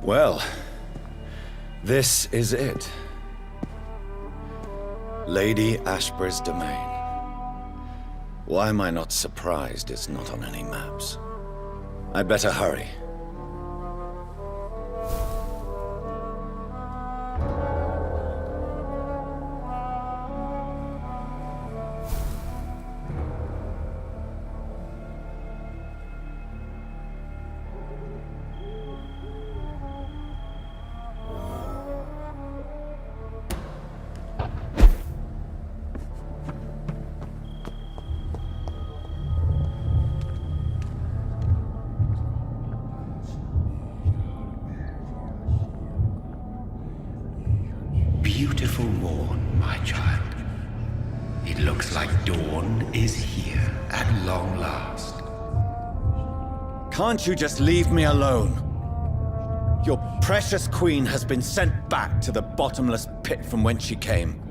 Well, this is it. Lady Ashbur's domain. Why am I not surprised it's not on any maps? I'd better hurry. Beautiful morn, my child. It looks like dawn is here at long last. Can't you just leave me alone? Your precious queen has been sent back to the bottomless pit from whence she came.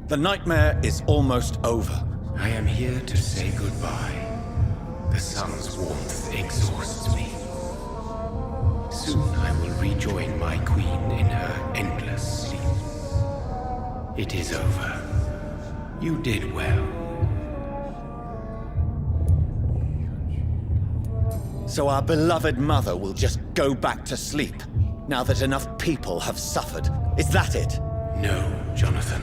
The nightmare is almost over. I am here to say goodbye. The sun's warmth exhausts me. Soon I will rejoin my queen in her endless sleep. It is over. You did well. So our beloved mother will just go back to sleep, now that enough people have suffered. Is that it? No, Jonathan.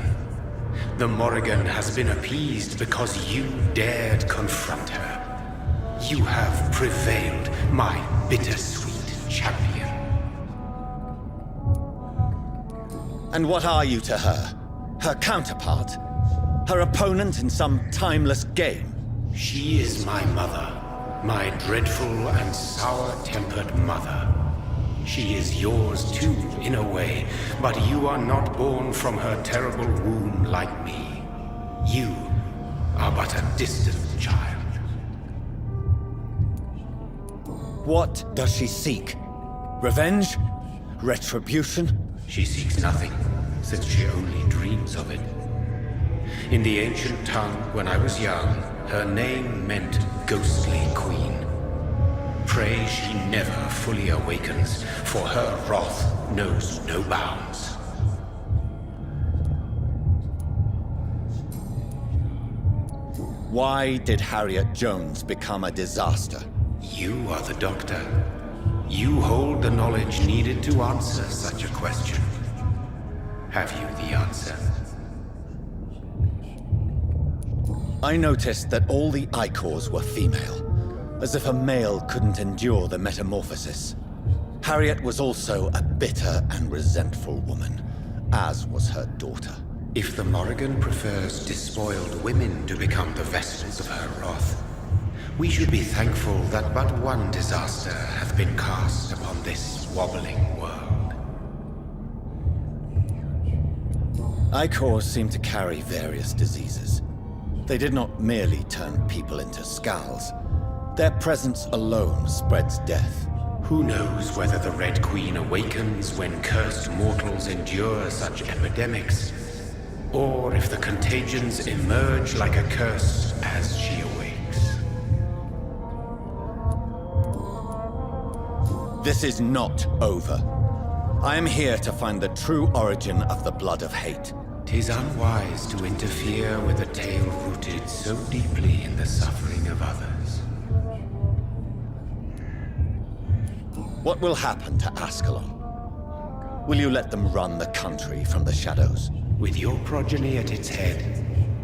The Morrigan has been appeased because you dared confront her. You have prevailed, my bittersweet champion. And what are you to her? Her counterpart? Her opponent in some timeless game? She is my mother, my dreadful and sour-tempered mother. She is yours too, in a way, but you are not born from her terrible womb like me. You are but a distant child. What does she seek? Revenge? Retribution? She seeks nothing, since she only dreams of it. In the ancient tongue, when I was young, her name meant ghostly queen. Pray she never fully awakens, for her wrath knows no bounds. Why did Harriet Jones become a disaster? You are the doctor. You hold the knowledge needed to answer such a question. Have you the answer? I noticed that all the Icors were female, as if a male couldn't endure the metamorphosis. Harriet was also a bitter and resentful woman, as was her daughter. If the Morrigan prefers despoiled women to become the vessels of her wrath, we should be thankful that but one disaster hath been cast upon this wobbling world. Icors seem to carry various diseases. They did not merely turn people into skulls. Their presence alone spreads death. Who knows whether the Red Queen awakens when cursed mortals endure such epidemics, or if the contagions emerge like a curse as she awakes. This is not over. I am here to find the true origin of the blood of hate. 'Tis unwise to interfere with a tale rooted so deeply in the suffering of others. What will happen to Ascalon? Will you let them run the country from the shadows? With your progeny at its head,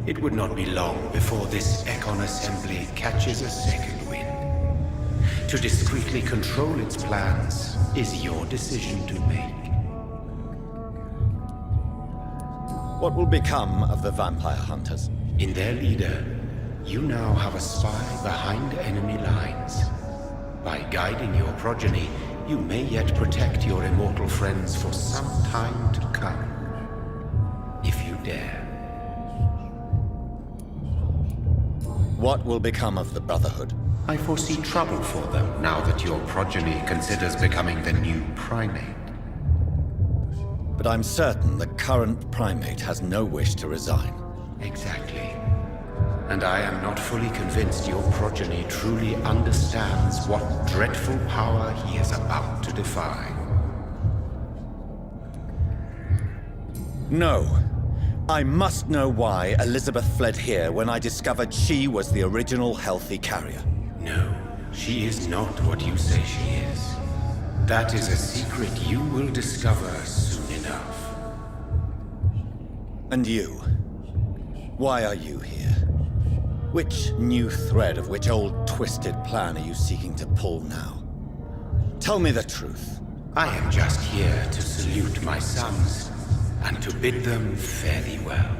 it would not be long before this Econ Assembly catches a second wind. To discreetly control its plans is your decision to make. What will become of the vampire hunters? In their leader, you now have a spy behind enemy lines. By guiding your progeny, you may yet protect your immortal friends for some time to come. If you dare. What will become of the Brotherhood? I foresee trouble for them now that your progeny considers becoming the new primate. But I'm certain the current primate has no wish to resign. Exactly. And I am not fully convinced your progeny truly understands what dreadful power he is about to defy. No. I must know why Elizabeth fled here when I discovered she was the original healthy carrier. No, she is not what you say she is. That is a secret you will discover soon enough. And you? Why are you here? Which new thread of which old twisted plan are you seeking to pull now? Tell me the truth. I am just here to salute my sons, and to bid them fare thee well.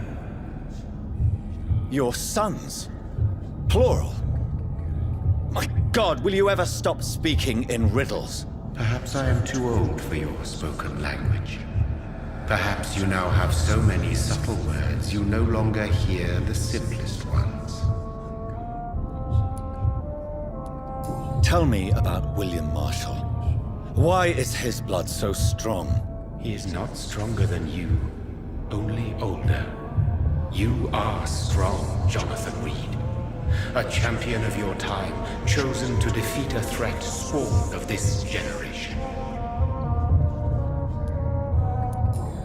Your sons? Plural? My God, will you ever stop speaking in riddles? Perhaps I am too old for your spoken language. Perhaps you now have so many subtle words you no longer hear the simplest ones. Tell me about William Marshal. Why is his blood so strong? He is not stronger than you, only older. You are strong, Jonathan Reid. A champion of your time, chosen to defeat a threat spawned of this generation.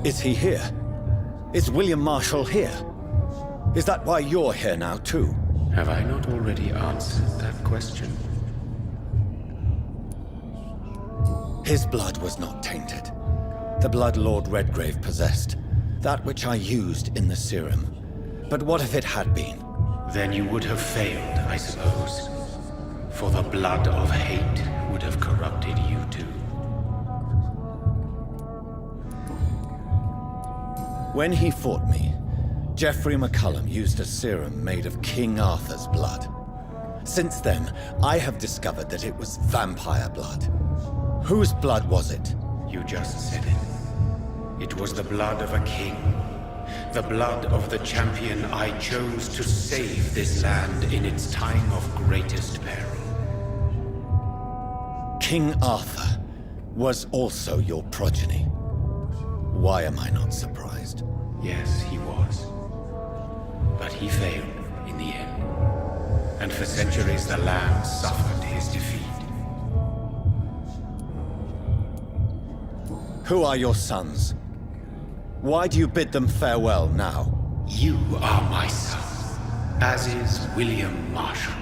Is he here? Is William Marshal here? Is that why you're here now, too? Have I not already answered that question? His blood was not tainted. The blood Lord Redgrave possessed. That which I used in the serum. But what if it had been? Then you would have failed, I suppose. For the blood of hate would have corrupted you too. When he fought me, Geoffrey McCullum used a serum made of King Arthur's blood. Since then, I have discovered that it was vampire blood. Whose blood was it? You just said it. It was the blood of a king. The blood of the champion I chose to save this land in its time of greatest peril. King Arthur was also your progeny. Why am I not surprised? Yes, he was. But he failed in the end. And for centuries the land suffered his defeat. Who are your sons? Why do you bid them farewell now? You are my son, as is William Marshal.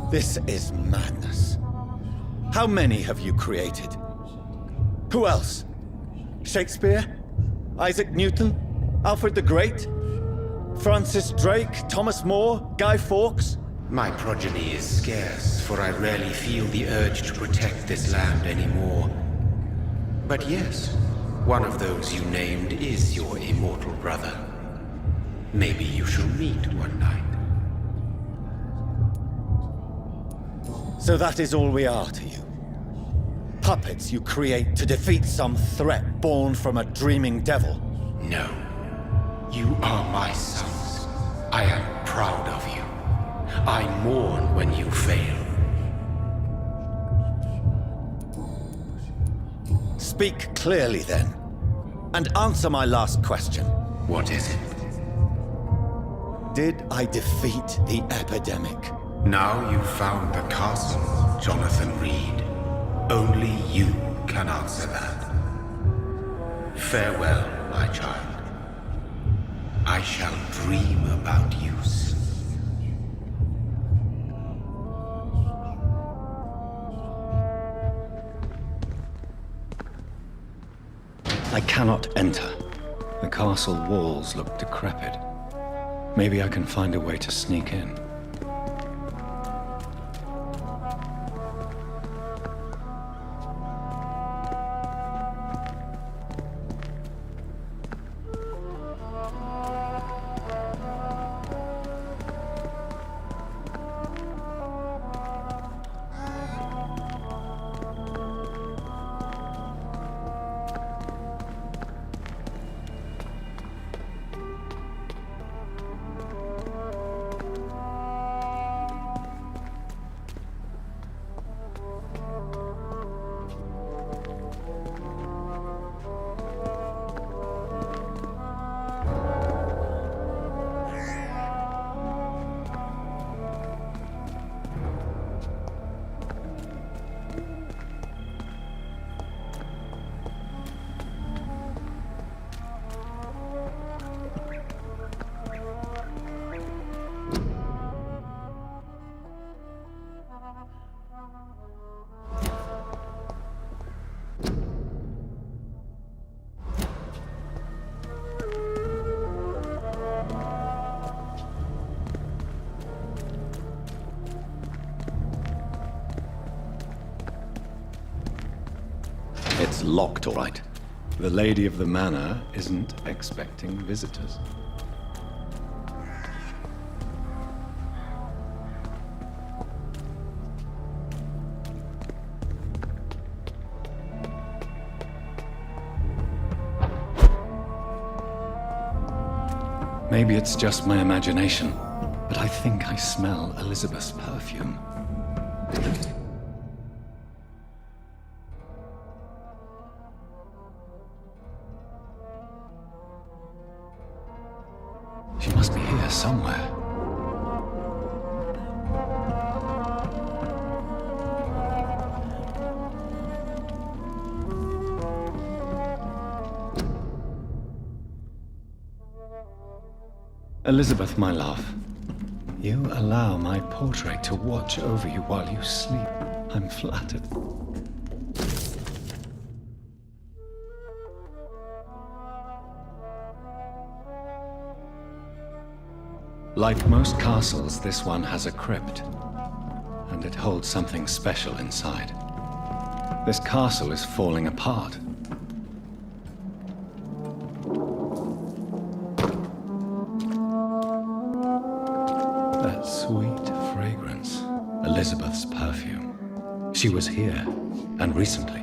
This is madness. How many have you created? Who else? Shakespeare? Isaac Newton? Alfred the Great? Francis Drake? Thomas More? Guy Fawkes? My progeny is scarce, for I rarely feel the urge to protect this land anymore. But yes, one of those you named is your immortal brother. Maybe you shall meet one night. So that is all we are to you? Puppets you create to defeat some threat born from a dreaming devil? No. You are my sons. I am proud of you. I mourn when you fail. Speak clearly then, and answer my last question. What is it? Did I defeat the epidemic? Now you've found the castle, Jonathan Reid. Only you can answer that. Farewell, my child. I shall dream about you soon. I cannot enter. The castle walls look decrepit. Maybe I can find a way to sneak in. It's locked, all right. The lady of the manor isn't expecting visitors. Maybe it's just my imagination, but I think I smell Elizabeth's perfume. She must be here somewhere. Elizabeth, my love, you allow my portrait to watch over you while you sleep. I'm flattered. Like most castles, this one has a crypt, and it holds something special inside. This castle is falling apart. That sweet fragrance, Elizabeth's perfume. She was here, and recently.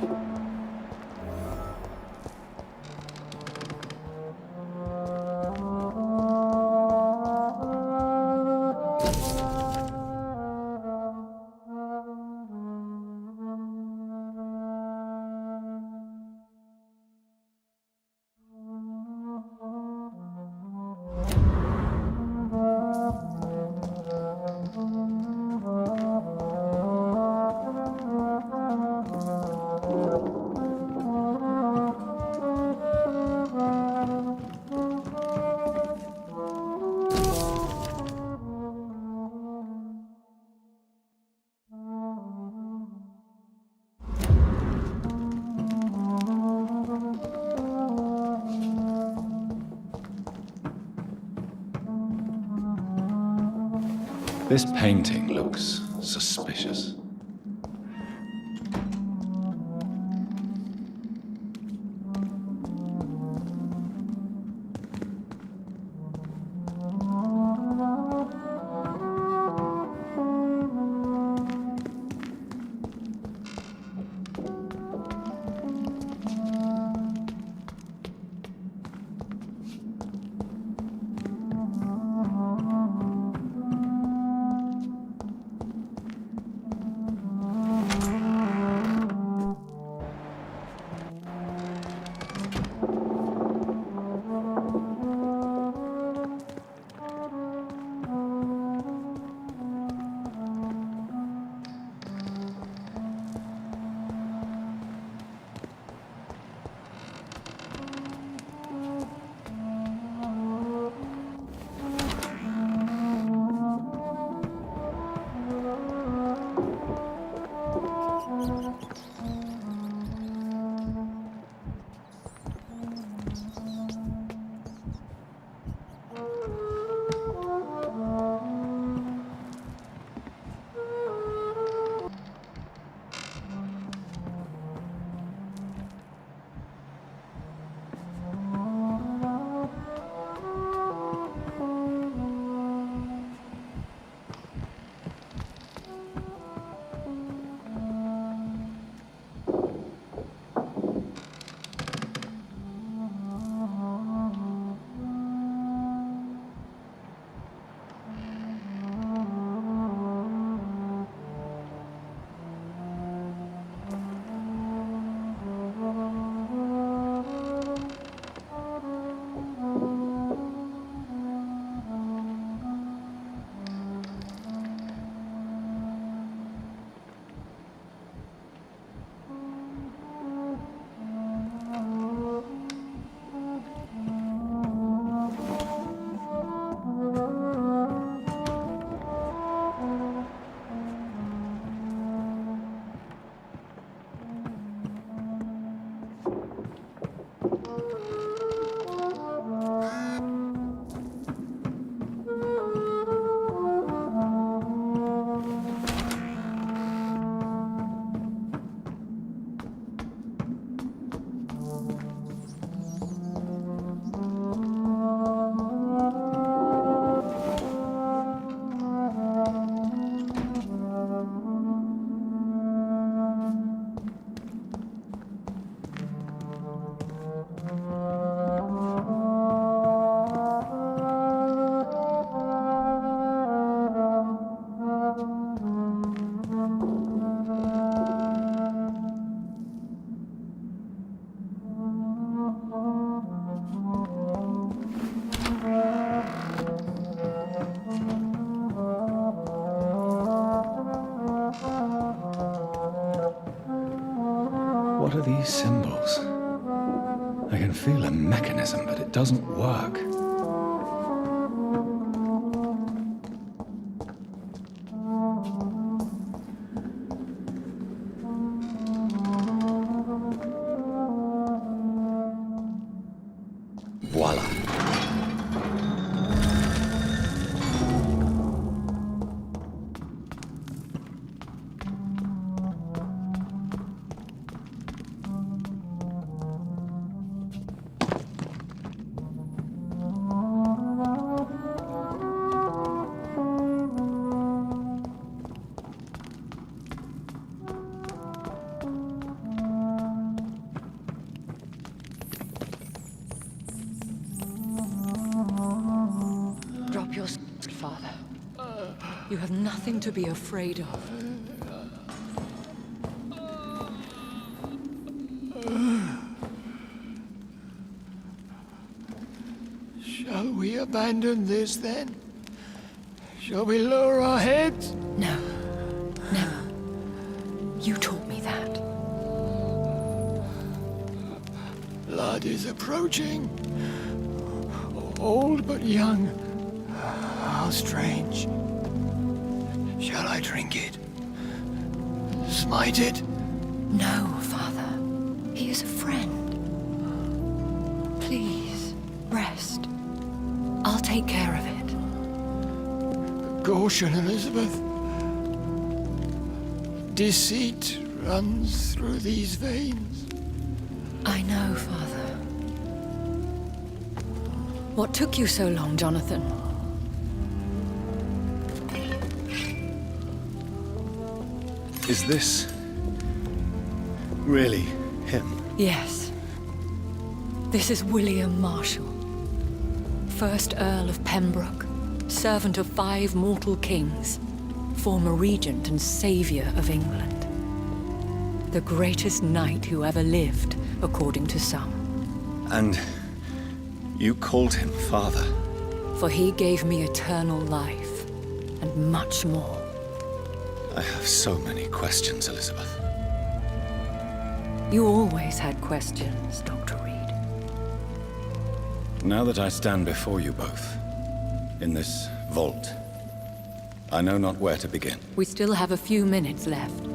This painting looks suspicious. What are these symbols? I can feel a mechanism, but it doesn't work. Voila. Drop your father. You have nothing to be afraid of. Shall we abandon this then? Shall we lower our heads? No. Never. You taught me that. Blood is approaching. Old but young. How strange. Shall I drink it? Smite it? No, Father. He is a friend. Please, rest. I'll take care of it. Caution, Elizabeth. Deceit runs through these veins. I know, Father. What took you so long, Jonathan? Is this really him? Yes. This is William Marshal, 1st Earl of Pembroke, servant of 5 mortal kings, former regent and savior of England. The greatest knight who ever lived, according to some. And you called him father? For he gave me eternal life, and much more. I have so many questions, Elizabeth. You always had questions, Dr. Reid. Now that I stand before you both, in this vault, I know not where to begin. We still have a few minutes left.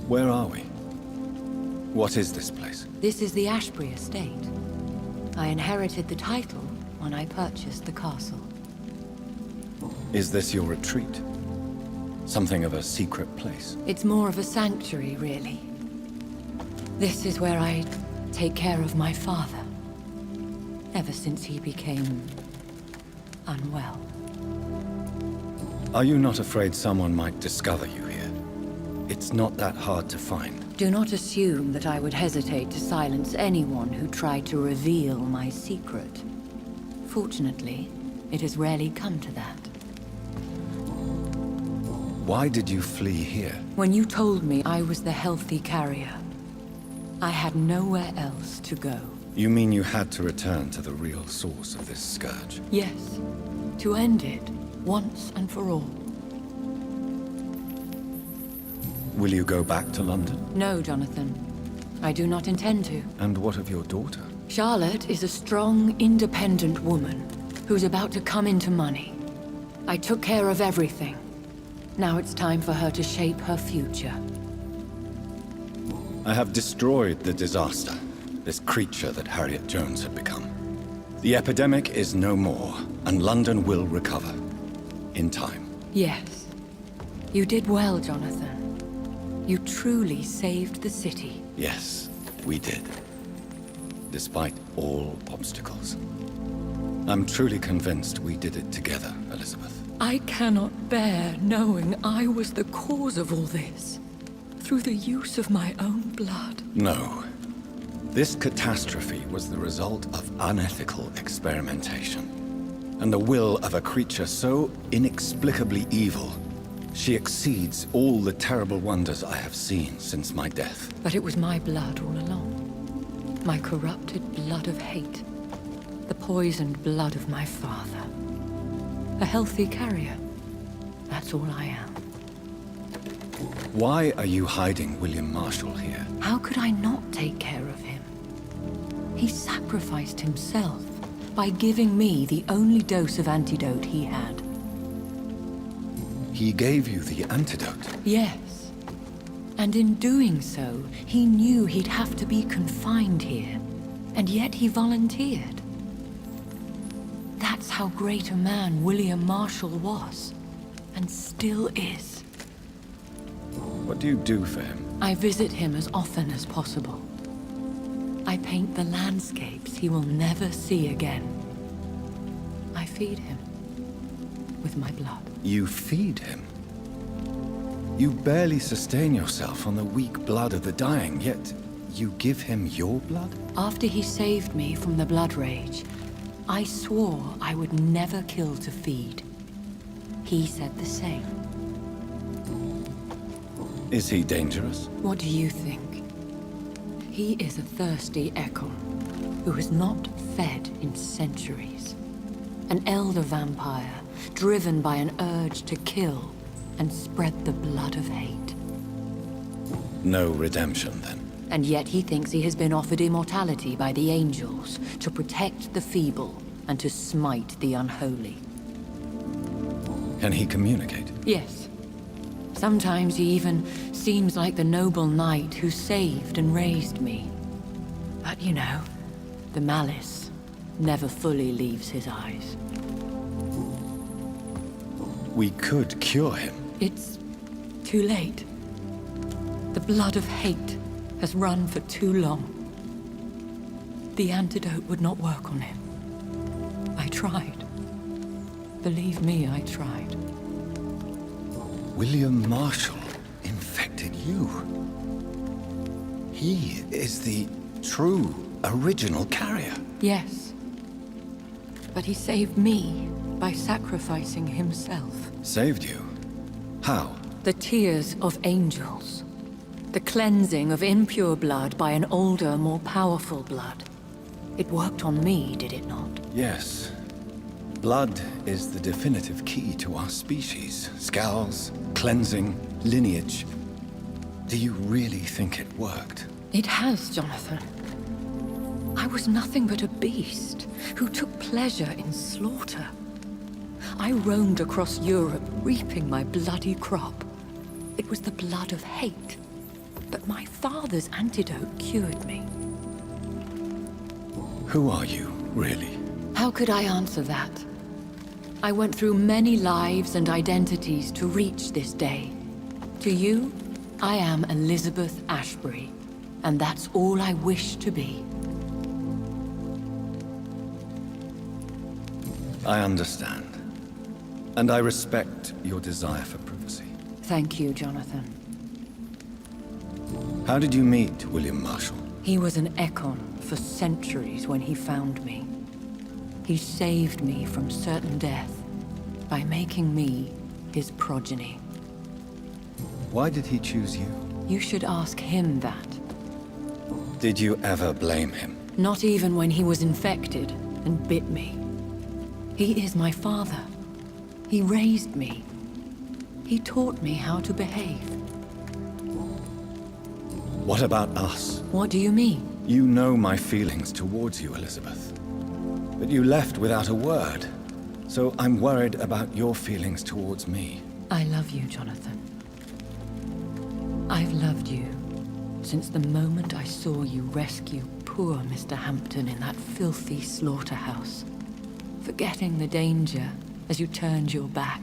Where are we? What is this place? This is the Ashbury estate. I inherited the title when I purchased the castle. Is this your retreat? Something of a secret place? It's more of a sanctuary, really. This is where I take care of my father. Ever since he became unwell. Are you not afraid someone might discover you here? It's not that hard to find. Do not assume that I would hesitate to silence anyone who tried to reveal my secret. Fortunately, it has rarely come to that. Why did you flee here? When you told me I was the healthy carrier, I had nowhere else to go. You mean you had to return to the real source of this scourge? Yes, to end it, once and for all. Will you go back to London? No, Jonathan. I do not intend to. And what of your daughter? Charlotte is a strong, independent woman who's about to come into money. I took care of everything. Now it's time for her to shape her future. I have destroyed the disaster, this creature that Harriet Jones had become. The epidemic is no more, and London will recover. In time. Yes. You did well, Jonathan. You truly saved the city. Yes, we did. Despite all obstacles. I'm truly convinced we did it together, Elizabeth. I cannot bear knowing I was the cause of all this. Through the use of my own blood. No. This catastrophe was the result of unethical experimentation. And the will of a creature so inexplicably evil, she exceeds all the terrible wonders I have seen since my death. But it was my blood all along. My corrupted blood of hate. The poisoned blood of my father. A healthy carrier. That's all I am. Why are you hiding William Marshal here? How could I not take care of him? He sacrificed himself by giving me the only dose of antidote he had. He gave you the antidote. Yes. And in doing so, he knew he'd have to be confined here. And yet he volunteered. That's how great a man William Marshal was. And still is. What do you do for him? I visit him as often as possible. I paint the landscapes he will never see again. I feed him with my blood. You feed him? You barely sustain yourself on the weak blood of the dying, yet you give him your blood? After he saved me from the blood rage, I swore I would never kill to feed. He said the same. Is he dangerous? What do you think? He is a thirsty echo who has not fed in centuries. An elder vampire, driven by an urge to kill and spread the blood of hate. No redemption, then? And yet he thinks he has been offered immortality by the angels to protect the feeble and to smite the unholy. Can he communicate? Yes. Sometimes he even seems like the noble knight who saved and raised me. But you know, the malice never fully leaves his eyes. We could cure him. It's too late. The blood of hate has run for too long. The antidote would not work on him. I tried. Believe me, I tried. William Marshal infected you. He is the true, original carrier. Yes. But he saved me by sacrificing himself. Saved you? How? The tears of angels. The cleansing of impure blood by an older, more powerful blood. It worked on me, did it not? Yes. Blood is the definitive key to our species. Scowls, cleansing, lineage. Do you really think it worked? It has, Jonathan. I was nothing but a beast who took pleasure in slaughter. I roamed across Europe, reaping my bloody crop. It was the blood of hate. But my father's antidote cured me. Who are you, really? How could I answer that? I went through many lives and identities to reach this day. To you, I am Elizabeth Ashbury, and that's all I wish to be. I understand. And I respect your desire for privacy. Thank you, Jonathan. How did you meet William Marshal? He was an Ekon for centuries when he found me. He saved me from certain death by making me his progeny. Why did he choose you? You should ask him that. Did you ever blame him? Not even when he was infected and bit me. He is my father. He raised me. He taught me how to behave. What about us? What do you mean? You know my feelings towards you, Elizabeth. But you left without a word. So I'm worried about your feelings towards me. I love you, Jonathan. I've loved you since the moment I saw you rescue poor Mr. Hampton in that filthy slaughterhouse, forgetting the danger as you turned your back,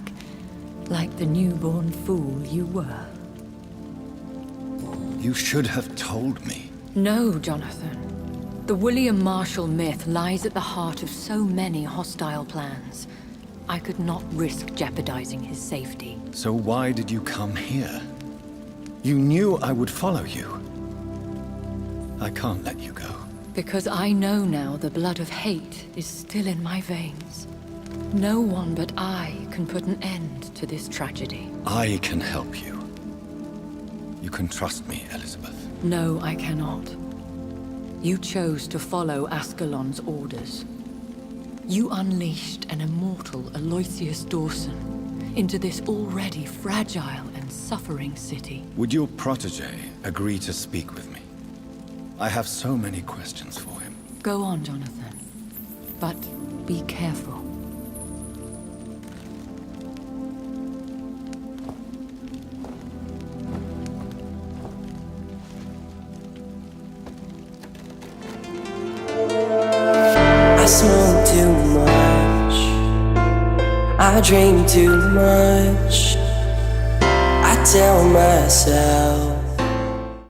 like the newborn fool you were. You should have told me. No, Jonathan. The William Marshal myth lies at the heart of so many hostile plans. I could not risk jeopardizing his safety. So why did you come here? You knew I would follow you. I can't let you go. Because I know now the blood of hate is still in my veins. No one but I can put an end to this tragedy. I can help you. You can trust me, Elizabeth. No, I cannot. You chose to follow Ascalon's orders. You unleashed an immortal Aloysius Dawson into this already fragile and suffering city. Would your protege agree to speak with me? I have so many questions for him. Go on, Jonathan. But be careful. I smoke too much, I drink too much, I tell myself